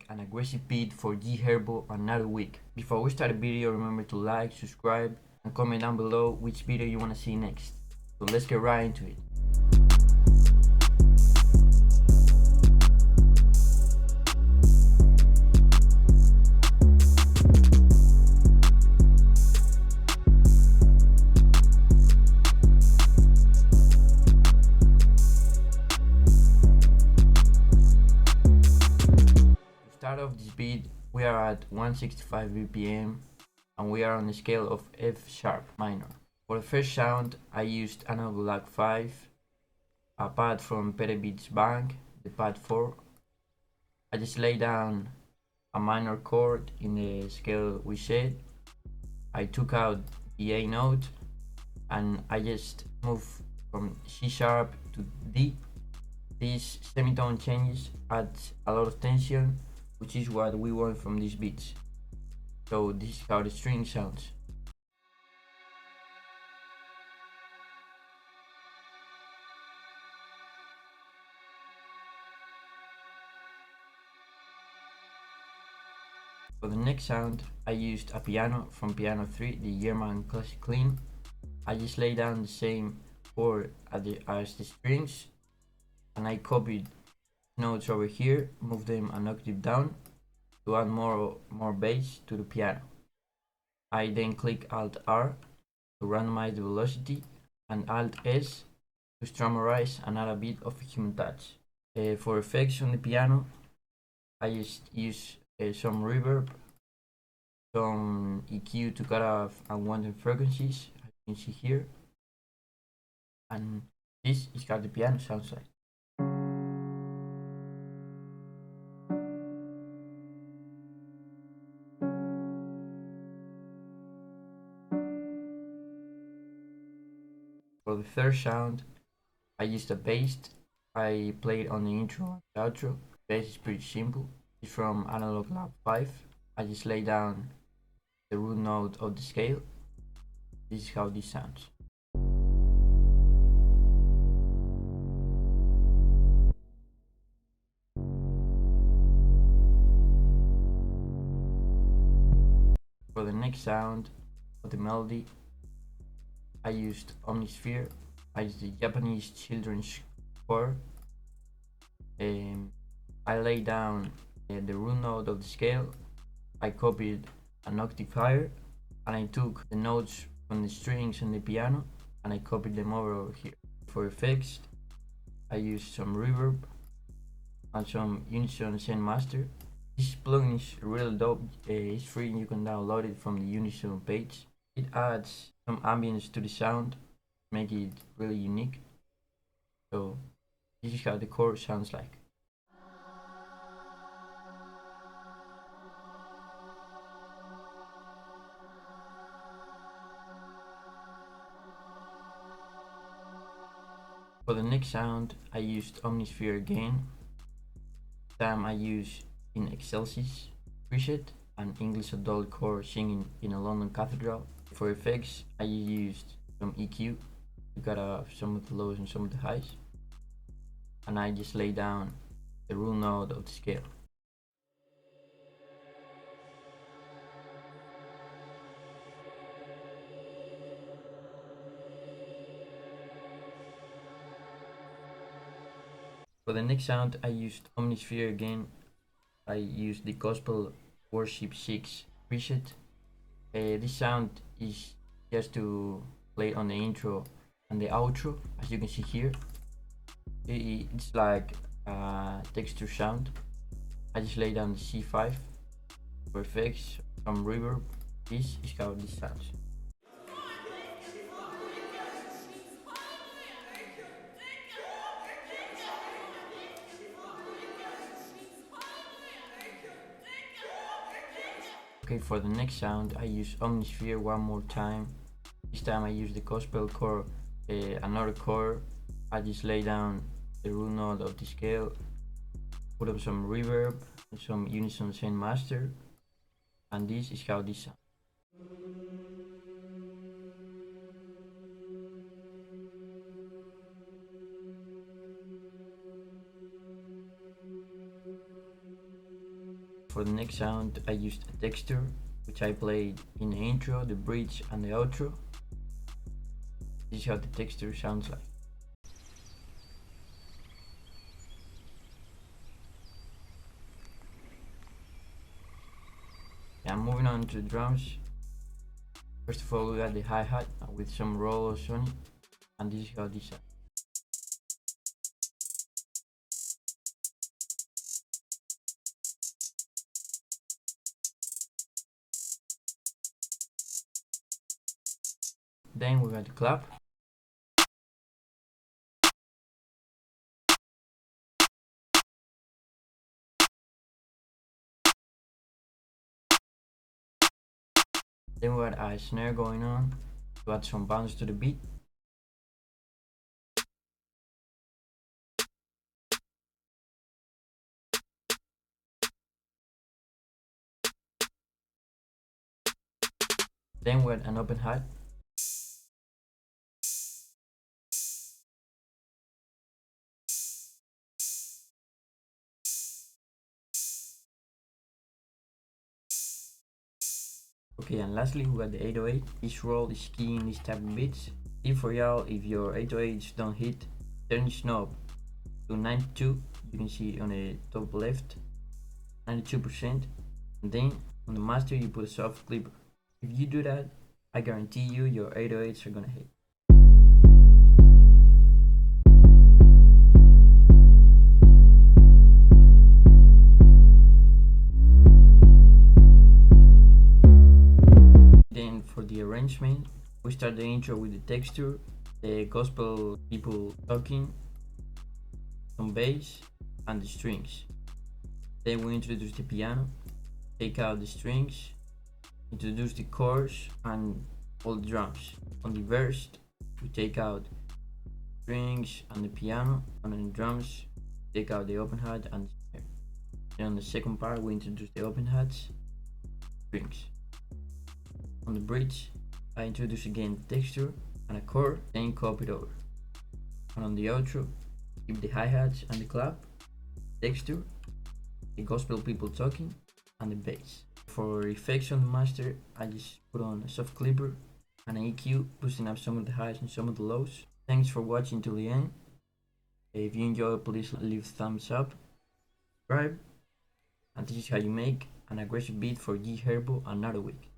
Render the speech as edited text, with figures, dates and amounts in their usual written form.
make an aggressive beat for Herbo Nardo Wick. Before we start the video, remember to like, subscribe, and comment down below which video you want to see next. So let's get right into it. Start off this beat, we are at 165 BPM and we are on the scale of F sharp minor. For the first sound, I used analog lag 5, a pad from Prodby's bank, the pad 4. I just lay down a minor chord in the scale we said. I took out the A note and I just moved from C sharp to D. These semitone changes add a lot of tension, which is what we want from these beats. So this is how the string sounds. For the next sound, I used a piano from Piano 3, the German Classic Clean. I just laid down the same chord as the strings, and I copied notes over here, move them an octave down to add more bass to the piano. I then click Alt R to randomize the velocity and Alt S to strummerize and add a bit of a human touch. For effects on the piano, I just use some reverb, some EQ to cut off unwanted frequencies, as you can see here, and this is how the piano sounds like. For the third sound, I used a bass. I played on the intro and outro. The bass is pretty simple. It's from Analog Lab 5. I just lay down the root note of the scale. This is how this sounds. For the next sound of the melody, I used Omnisphere. I used the Japanese children's choir. I laid down the root note of the scale. I copied an octave higher, and I took the notes from the strings and the piano and I copied them over here. For effects, I used some reverb and some Unison Zen Master. This plugin is really dope. It's free and you can download it from the Unison page. It adds some ambience to the sound, make it really unique. So this is how the chord sounds like. For the next sound, I used Omnisphere again. This time I used in Excelsis preset and English adult choir singing in a London cathedral. For effects, I used some EQ to cut off some of the lows and some of the highs, and I just lay down the root note of the scale. For the next sound, I used Omnisphere again. I used the Gospel Worship 6 preset. This sound is just to play on the intro and the outro, as you can see here. It's like a texture sound. I just lay down the C5 for effects, some reverb. This is how this sounds. Okay, for the next sound, I use Omnisphere one more time. This time I use the gospel chord, another chord. I just lay down the root note of the scale, put up some reverb, and some Unison Zen Master, and this is how this sounds. For the next sound, I used a texture, which I played in the intro, the bridge, and the outro. This is how the texture sounds like. Yeah, moving on to the drums. First of all, we got the hi-hat with some rolls on it, and this is how this sounds. Then we got the clap. Then we got a snare going on to add some bounce to the beat. Then we got an open hat. Okay, and lastly we got the 808. This roll is key in this type of beats. Tip for y'all, if your 808s don't hit, turn this knob to 92. You can see on the top left, 92%. And then on the master you put a soft clipper. If you do that, I guarantee you your 808s are gonna hit. Then for the arrangement, we start the intro with the texture, the gospel people talking, some bass, and the strings. Then we introduce the piano, take out the strings, introduce the chorus and all the drums. On the verse, we take out strings and the piano, and on the drums, take out the open hat and the snare. Then on the second part, we introduce the open hats, strings. On the bridge, I introduce again the texture and a chord, then copy it over. And on the outro, keep the hi-hats and the clap, texture, the gospel people talking, and the bass. For effects on the master, I just put on a soft clipper and an EQ, boosting up some of the highs and some of the lows. Thanks for watching till the end. If you enjoy, please leave a thumbs up, subscribe, and this is how you make an aggressive beat for Herbo Nardo Wick.